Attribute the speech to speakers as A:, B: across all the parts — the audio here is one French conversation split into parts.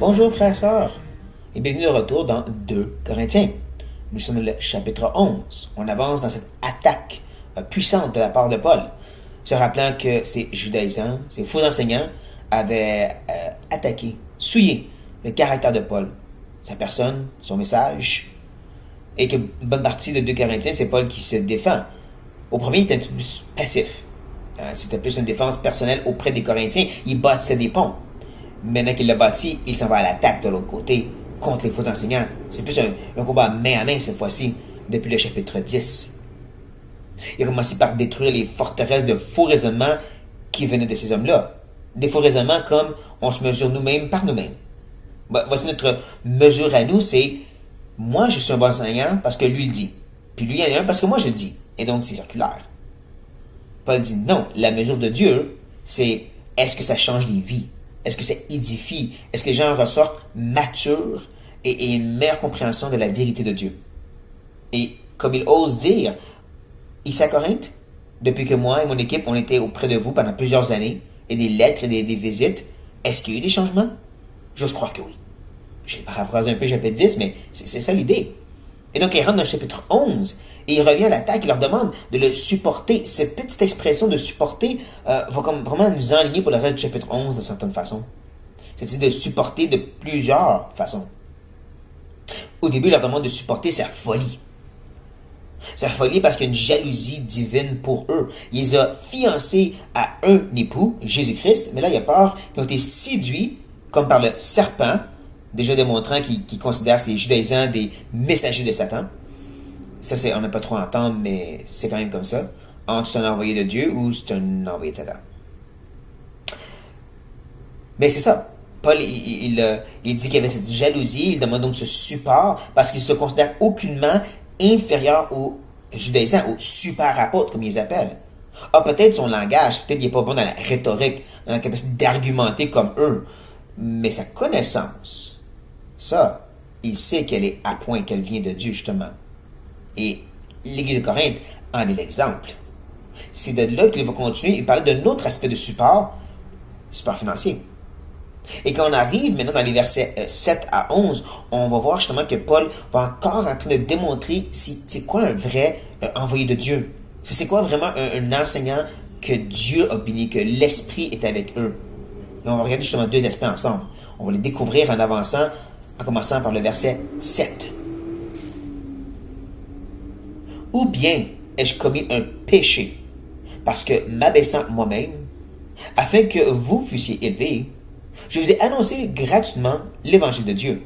A: Bonjour frères et sœurs, et bienvenue de retour dans 2 Corinthiens. Nous sommes le chapitre 11. On avance dans cette attaque puissante de la part de Paul, se rappelant que ces judaïsants, ces faux enseignants avaient attaqué, souillé le caractère de Paul, sa personne, son message, et que bonne partie de 2 Corinthiens, c'est Paul qui se défend. Au premier, il était un peu plus passif. C'était plus une défense personnelle auprès des Corinthiens. Il bâtissait des ponts. Maintenant qu'il l'a bâti, il s'en va à l'attaque de l'autre côté, contre les faux enseignants. C'est plus un combat main à main cette fois-ci, depuis le chapitre 10. Il a commencé par détruire les forteresses de faux raisonnements qui venaient de ces hommes-là. Des faux raisonnements comme on se mesure nous-mêmes par nous-mêmes. Voici notre mesure à nous, c'est moi je suis un bon enseignant parce que lui le dit. Puis lui il y en a un parce que moi je le dis. Et donc c'est circulaire. Paul dit non, la mesure de Dieu, c'est est-ce que ça change les vies? Est-ce que ça édifie? Est-ce que les gens ressortent matures et une meilleure compréhension de la vérité de Dieu? Et comme il ose dire, ici à Corinthe, depuis que moi et mon équipe, on était auprès de vous pendant plusieurs années, et des lettres et des visites, est-ce qu'il y a eu des changements? J'ose croire que oui. J'ai paraphrasé un peu le chapitre 10, mais c'est ça l'idée. Et donc, il rentre dans le chapitre 11, et il revient à l'attaque, il leur demande de le supporter. Cette petite expression de supporter va comme vraiment nous enligner pour le reste du chapitre 11 de certaines façons. C'est-à-dire de supporter de plusieurs façons. Au début, il leur demande de supporter sa folie. Sa folie parce qu'il y a une jalousie divine pour eux. Il les a fiancés à un époux, Jésus-Christ, mais là, il y a peur qu'ils ont été séduits, comme par le serpent, déjà démontrant qu'il considère ces judaïsants des messagers de Satan. Ça, on n'a pas trop à entendre, mais c'est quand même comme ça. Entre c'est un envoyé de Dieu ou c'est un envoyé de Satan. Mais c'est ça. Paul, il dit qu'il y avait cette jalousie, il demande donc ce support, parce qu'il se considère aucunement inférieur aux judaïsants, aux super apôtres, comme ils les appellent. Ah, peut-être son langage, peut-être qu'il n'est pas bon dans la rhétorique, dans la capacité d'argumenter comme eux, mais sa connaissance, ça, il sait qu'elle est à point, qu'elle vient de Dieu, justement. Et l'Église de Corinthe en est l'exemple. C'est de là qu'il va continuer et parler d'un autre aspect de support financier. Et quand on arrive maintenant dans les versets 7 à 11, on va voir justement que Paul va encore en train de démontrer c'est quoi un vrai envoyé de Dieu. C'est quoi vraiment un enseignant que Dieu a béni, que l'Esprit est avec eux. Et on va regarder justement deux aspects ensemble. On va les découvrir en avançant, en commençant par le verset 7. Ou bien ai-je commis un péché, parce que m'abaissant moi-même, afin que vous fussiez élevés, je vous ai annoncé gratuitement l'évangile de Dieu.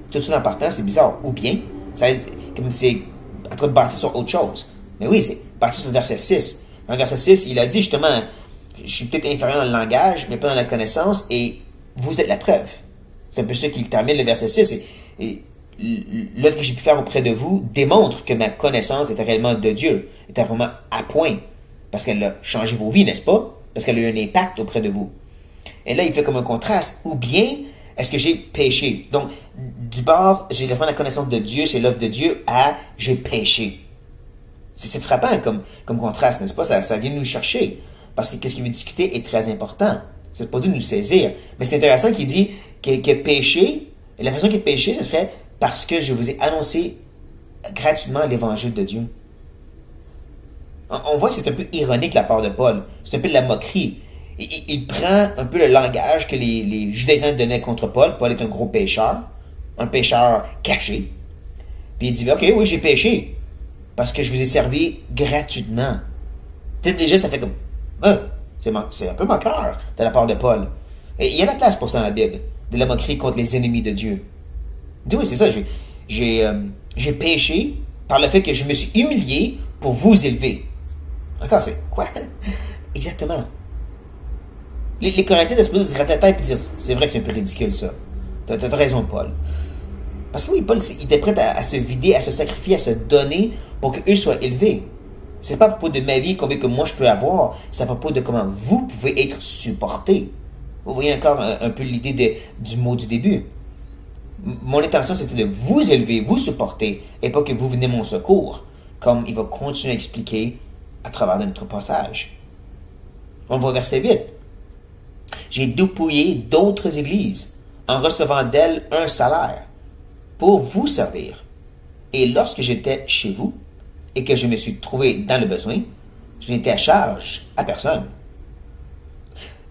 A: Tout de suite en partant, c'est bizarre. Ou bien, ça va être comme c'est en train de bâtir sur autre chose. Mais oui, c'est parti sur le verset 6. Dans le verset 6, il a dit justement, je suis peut-être inférieur dans le langage, mais pas dans la connaissance, et vous êtes la preuve. C'est un peu ça qu'il termine le verset 6. Et l'œuvre que j'ai pu faire auprès de vous démontre que ma connaissance était réellement de Dieu, était vraiment à point, parce qu'elle a changé vos vies, n'est-ce pas? Parce qu'elle a eu un impact auprès de vous. Et là, il fait comme un contraste. Ou bien, est-ce que j'ai péché? Donc, du bord, j'ai vraiment la connaissance de Dieu, c'est l'œuvre de Dieu, à j'ai péché. C'est frappant comme contraste, n'est-ce pas? Ça vient nous chercher. Parce que qu'est-ce qu'il veut discuter est très important. C'est pas dû nous saisir. Mais c'est intéressant qu'il dit que péché, et la façon qu'il péché, ce serait parce que je vous ai annoncé gratuitement l'évangile de Dieu. On voit que c'est un peu ironique de la part de Paul. C'est un peu de la moquerie. Il prend un peu le langage que les judaïsants donnaient contre Paul. Paul est un gros pécheur, un pécheur caché. Puis il dit, ok, oui, j'ai péché, parce que je vous ai servi gratuitement. Peut-être déjà, ça fait comme, c'est un peu moqueur de la part de Paul. Et il y a la place pour ça dans la Bible, de la moquerie contre les ennemis de Dieu. Il dit, oui, c'est ça, j'ai péché par le fait que je me suis humilié pour vous élever. Encore, c'est quoi? Exactement. Les Corinthiens de se poser la tête et dire, c'est vrai que c'est un peu ridicule ça. T'as raison, Paul. Parce que oui, Paul, il était prêt à se vider, à se sacrifier, à se donner pour qu'eux soient élevés. C'est pas à propos de ma vie, combien que moi je peux avoir, c'est à propos de comment vous pouvez être supportés. Vous voyez encore un peu l'idée du mot du début. Mon intention, c'était de vous élever, vous supporter, et pas que vous venez à mon secours, comme il va continuer à expliquer à travers de notre passage. On va au verset 8. J'ai dépouillé d'autres églises en recevant d'elle un salaire pour vous servir. Et lorsque j'étais chez vous et que je me suis trouvé dans le besoin, je n'étais à charge à personne.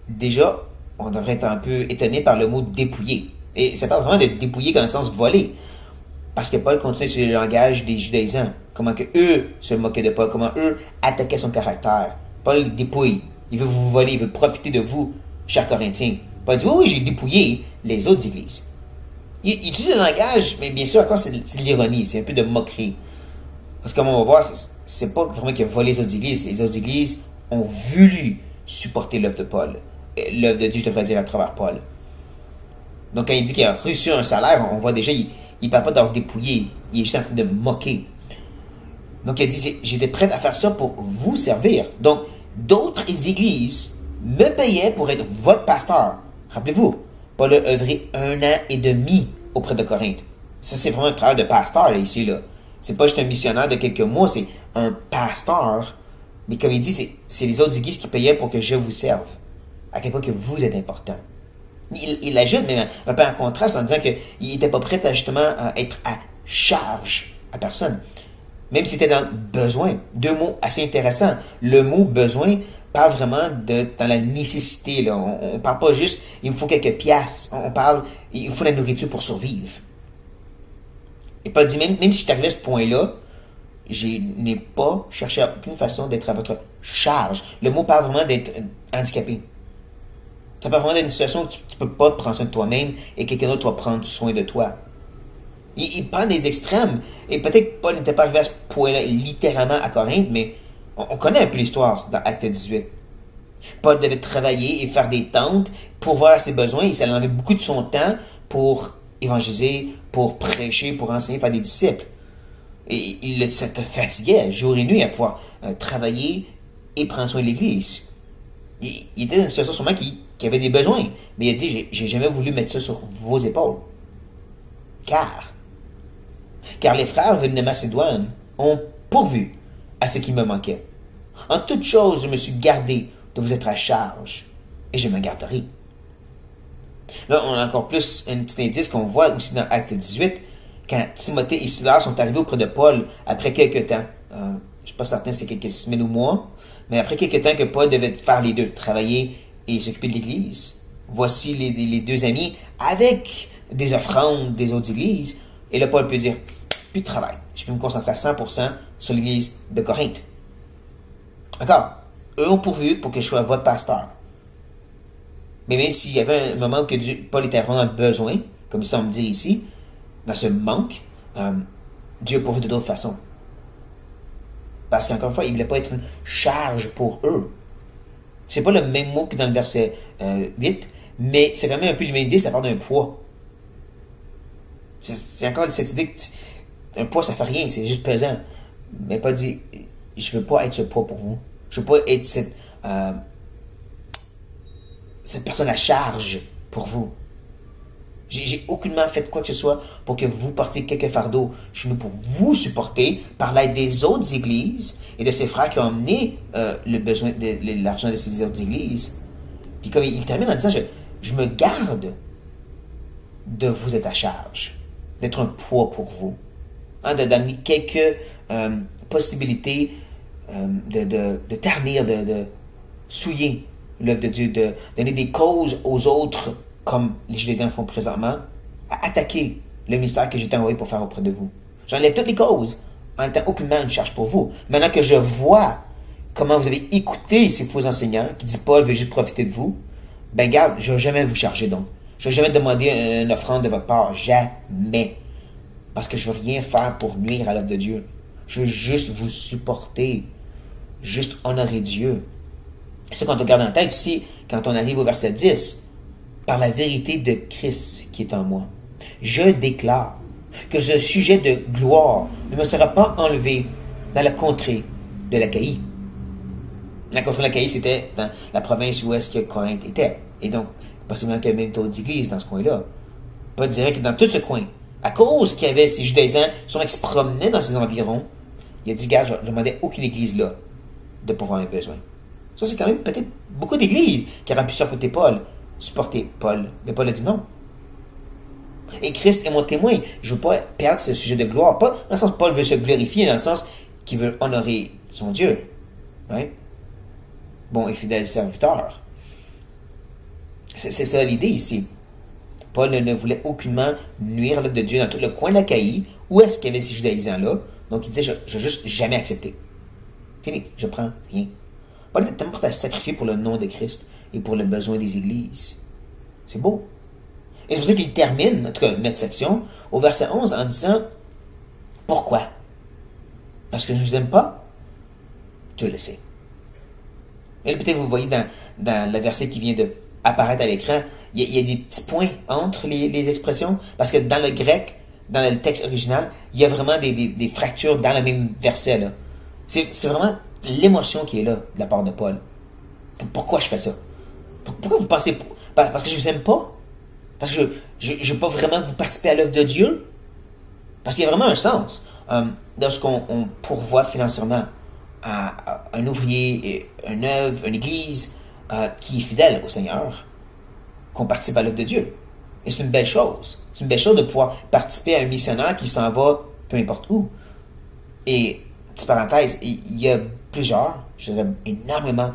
A: Déjà, on devrait être un peu étonné par le mot dépouiller. Et ça parle vraiment de dépouiller dans le sens voler. Parce que Paul continue sur le langage des judaïsants. Comment que eux se moquaient de Paul, comment eux attaquaient son caractère. Paul dépouille. Il veut vous voler, il veut profiter de vous, chers Corinthiens. Paul dit, oui, j'ai dépouillé les autres églises. Il utilise le langage, mais bien sûr, encore, c'est de l'ironie, c'est un peu de moquerie. Parce que comme on va voir, c'est pas vraiment qu'il a volé les autres églises. Les autres églises ont voulu supporter l'œuvre de Paul. L'œuvre de Dieu, je devrais dire, à travers Paul. Donc, quand il dit qu'il a reçu un salaire, on voit déjà, il ne parle pas d'avoir dépouillé. Il est juste en train de moquer. Donc, il a dit, j'étais prêt à faire ça pour vous servir. Donc, d'autres églises me payaient pour être votre pasteur. Rappelez-vous, Paul a œuvré 1 an et demi auprès de Corinthe. Ça, c'est vraiment un travail de pasteur, là, ici, là. C'est pas juste un missionnaire de quelques mois, c'est un pasteur. Mais comme il dit, c'est les autres églises qui payaient pour que je vous serve. À quel point que vous êtes important. Il ajoute, mais un peu en contraste, en disant qu'il n'était pas prêt à justement être à charge à personne. Même s'il était dans le besoin. 2 mots assez intéressants. Le mot besoin parle vraiment dans la nécessité. Là. On ne parle pas juste, il me faut quelques piastres. On parle, il faut la nourriture pour survivre. Et Paul dit, même si je suis arrivé à ce point-là, je n'ai pas cherché à aucune façon d'être à votre charge. Le mot parle vraiment d'être handicapé. Ça parle vraiment d'une situation où tu ne peux pas prendre soin de toi-même et quelqu'un d'autre doit prendre soin de toi. Il prend des extrêmes. Et peut-être Paul n'était pas arrivé à ce point-là littéralement à Corinthe, mais on connaît un peu l'histoire dans Acte 18. Paul devait travailler et faire des tentes pour voir ses besoins et ça enlevait beaucoup de son temps pour évangéliser, pour prêcher, pour enseigner, faire des disciples. Et il se fatiguait jour et nuit à pouvoir travailler et prendre soin de l'Église. Il était dans une situation sûrement qui avait des besoins, mais il a dit, j'ai jamais voulu mettre ça sur vos épaules. Car les frères venus de Macédoine ont pourvu à ce qui me manquait. En toute chose, je me suis gardé de vous être à charge, et je me garderai. Là, on a encore plus un petit indice qu'on voit aussi dans Acte 18, quand Timothée et Silas sont arrivés auprès de Paul après quelques temps. Je ne suis pas certain si c'est quelques semaines ou mois, mais après quelques temps que Paul devait faire les deux, travailler et s'occuper de l'Église. Voici les 2 amis avec des offrandes des autres églises. Et là, Paul peut dire, plus de travail. Je peux me concentrer à 100% sur l'Église de Corinthe. Encore, eux ont pourvu pour que je sois votre pasteur. Mais même s'il y avait un moment où Paul était vraiment besoin, comme il semble dire ici, dans ce manque, Dieu a pourvu de d'autres façons. Parce qu'encore une fois, il ne voulait pas être une charge pour eux. C'est pas le même mot que dans le verset 8, mais c'est quand même un peu la même idée, ça parle d'un poids. C'est encore cette idée qu'un poids, ça fait rien, c'est juste pesant. Mais pas dit, je veux pas être ce poids pour vous. Je veux pas être cette personne à charge pour vous. J'ai aucunement fait quoi que ce soit pour que vous portiez quelques fardeaux. Je suis venu pour vous supporter par l'aide des autres églises et de ces frères qui ont amené le besoin de l'argent de ces autres églises. Puis comme il termine en disant, je me garde de vous être à charge, d'être un poids pour vous, hein, d'amener quelques possibilités de ternir, de souiller l'œuvre de Dieu, de donner des causes aux autres, comme les Judaïens font présentement, à attaquer le ministère que j'ai été envoyé pour faire auprès de vous. J'enlève toutes les causes, en n'étant aucunement une charge pour vous. Maintenant que je vois comment vous avez écouté ces faux enseignants qui disent Paul veut juste profiter de vous, ben garde, je ne vais jamais vous charger donc. Je ne vais jamais demander une offrande de votre part. Jamais. Parce que je ne veux rien faire pour nuire à l'œuvre de Dieu. Je veux juste vous supporter. Juste honorer Dieu. C'est qu'on te garde en tête aussi, quand on arrive au verset 10. Par la vérité de Christ qui est en moi, je déclare que ce sujet de gloire ne me sera pas enlevé dans la contrée de l'Achaïe. La contrée de l'Achaïe, c'était dans la province où est-ce que Corinthe était. Et donc, possiblement qu'il y avait même d'autres églises dans ce coin-là. Pas direct que dans tout ce coin. À cause qu'il y avait ces Judaïsants qui se promenaient dans ces environs, il a dit, gars, je ne demandais aucune église là de pouvoir un besoin. Ça, c'est quand même peut-être beaucoup d'églises qui auraient pu supporter Paul. Mais Paul a dit non. Et Christ est mon témoin. Je ne veux pas perdre ce sujet de gloire. Pas dans le sens que Paul veut se glorifier, dans le sens qu'il veut honorer son Dieu. Right? Bon et fidèle serviteur. C'est ça l'idée ici. Paul ne voulait aucunement nuire l'œuvre de Dieu dans tout le coin de l'Achaïe. Où est-ce qu'il y avait ces judaïsants-là? Donc il disait, je vais juste jamais accepter. Fini, je prends rien. Paul était tellement prêt à se sacrifier pour le nom de Christ et pour le besoin des églises. C'est beau. Et c'est pour ça qu'il termine, en tout cas notre section, au verset 11 en disant, pourquoi? Parce que je ne vous aime pas? Dieu le sait. Et peut-être vous voyez dans le verset qui vient de apparaître à l'écran, il y a des petits points entre les expressions, parce que dans le grec, dans le texte original, il y a vraiment des fractures dans le même verset. Là. C'est vraiment l'émotion qui est là, de la part de Paul. Pourquoi je fais ça? Pourquoi vous pensez... Parce que je vous aime pas? Parce que je ne veux pas vraiment que vous participez à l'œuvre de Dieu? Parce qu'il y a vraiment un sens. Lorsqu'on pourvoit financièrement à un ouvrier, une œuvre, une église qui est fidèle au Seigneur, qu'on participe à l'œuvre de Dieu. Et c'est une belle chose. C'est une belle chose de pouvoir participer à un missionnaire qui s'en va peu importe où. Et, petite parenthèse, il y a plusieurs, je dirais énormément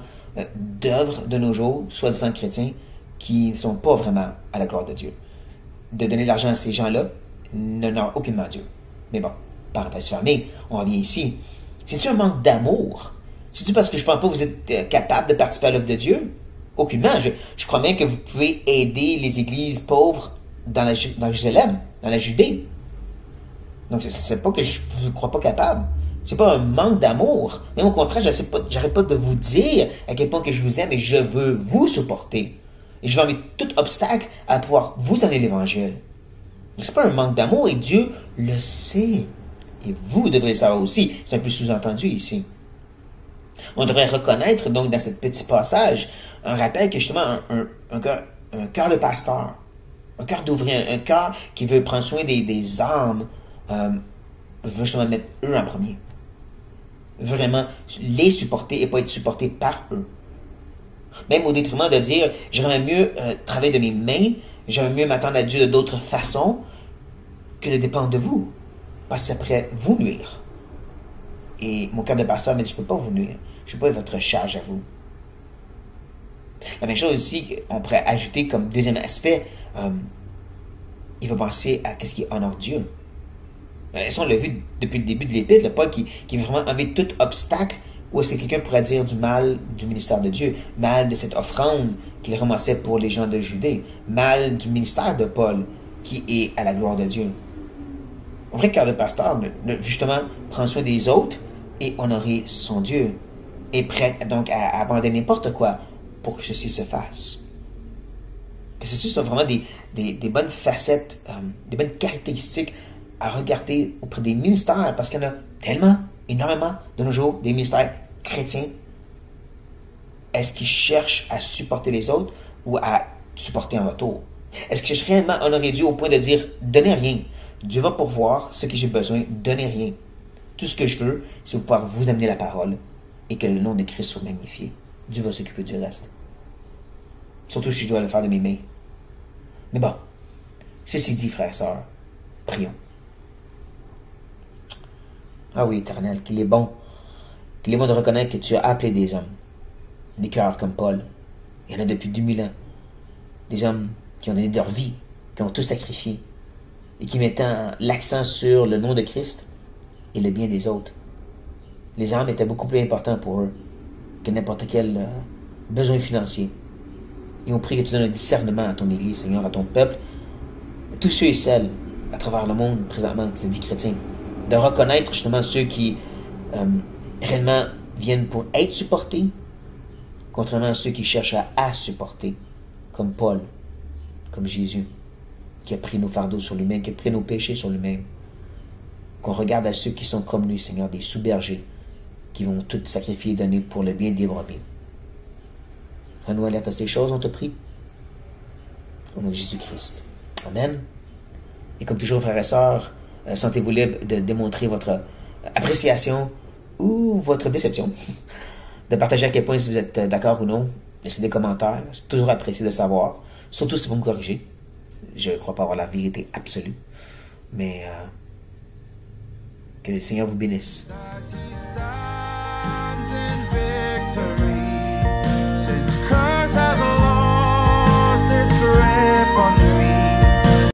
A: d'œuvres de nos jours, soi-disant chrétiens, qui ne sont pas vraiment à la gloire de Dieu. De donner de l'argent à ces gens-là n'honore aucunement Dieu. Mais bon, parenthèse fermée, on revient ici. C'est-tu un manque d'amour? C'est-tu parce que je ne pense pas que vous êtes capable de participer à l'œuvre de Dieu? Aucunement. Je crois bien que vous pouvez aider les églises pauvres dans Jérusalem, dans la Judée. Donc, c'est pas que je ne crois pas capable. C'est pas un manque d'amour. Même au contraire, j'arrête pas de vous dire à quel point que je vous aime et je veux vous supporter. Et je vais enlever tout obstacle à pouvoir vous amener l'Évangile. Donc, c'est pas un manque d'amour et Dieu le sait. Et vous devrez le savoir aussi. C'est un peu sous-entendu ici. On devrait reconnaître, donc, dans ce petit passage, un rappel que justement, un cœur de pasteur, un cœur d'ouvrier, un cœur qui veut prendre soin des âmes, veut justement mettre eux en premier. Vraiment les supporter et pas être supporté par eux. Même au détriment de dire, j'aimerais mieux travailler de mes mains, j'aimerais mieux m'attendre à Dieu de d'autres façons que de dépendre de vous. Parce que ça pourrait vous nuire. Et mon cœur de pasteur me dit, je ne peux pas vous nuire. Je ne peux pas être votre charge à vous. La même chose aussi, on pourrait ajouter comme deuxième aspect, il va penser à ce qui honore Dieu. Ça, on l'a vu depuis le début de l'Épître, le Paul qui veut vraiment enlever tout obstacle où est-ce que quelqu'un pourrait dire du mal du ministère de Dieu, mal de cette offrande qu'il ramassait pour les gens de Judée, mal du ministère de Paul qui est à la gloire de Dieu. Un vrai cœur de pasteur, justement, prendre soin des autres et honorer son Dieu. Est prêt donc à abandonner n'importe quoi pour que ceci se fasse. Que ceci soit vraiment des bonnes facettes, des bonnes caractéristiques à regarder auprès des ministères, parce qu'il y en a tellement, énormément de nos jours, des ministères chrétiens. Est-ce qu'ils cherchent à supporter les autres ou à supporter en retour? Est-ce qu'ils cherchent réellement à honorer Dieu au point de dire « donnez rien ». Dieu va pourvoir ce que j'ai besoin, donnez rien. Tout ce que je veux, c'est pouvoir vous amener la parole et que le nom de Christ soit magnifié. Dieu va s'occuper du reste. Surtout si je dois le faire de mes mains. Mais bon, ceci dit, frères et sœurs, prions. Ah oui, Éternel, qu'il est bon de reconnaître que tu as appelé des hommes, des cœurs comme Paul. Il y en a depuis 2000 ans. Des hommes qui ont donné leur vie, qui ont tout sacrifié, et qui mettent l'accent sur le nom de Christ et le bien des autres. Les âmes étaient beaucoup plus importants pour eux que n'importe quel besoin financier. Et on prie que tu donnes un discernement à ton Église, Seigneur, à ton peuple, à tous ceux et celles à travers le monde présentement qui se dit chrétien, de reconnaître justement ceux qui réellement viennent pour être supportés, contrairement à ceux qui cherchent à supporter, comme Paul, comme Jésus, qui a pris nos fardeaux sur lui-même, qui a pris nos péchés sur lui-même. Qu'on regarde à ceux qui sont comme lui, Seigneur, des sous-bergers, qui vont tout sacrifier et donner pour le bien des brebis. Rends-nous alerte à ces choses, on te prie. Au nom de Jésus-Christ. Amen. Et comme toujours, frères et sœurs, sentez-vous libre de démontrer votre appréciation ou votre déception, de partager à quel point si vous êtes d'accord ou non, laissez des commentaires, c'est toujours apprécié de savoir, surtout si vous me corrigez. je ne crois pas avoir la vérité absolue. Mais que le Seigneur vous bénisse.
B: As he stands in victory.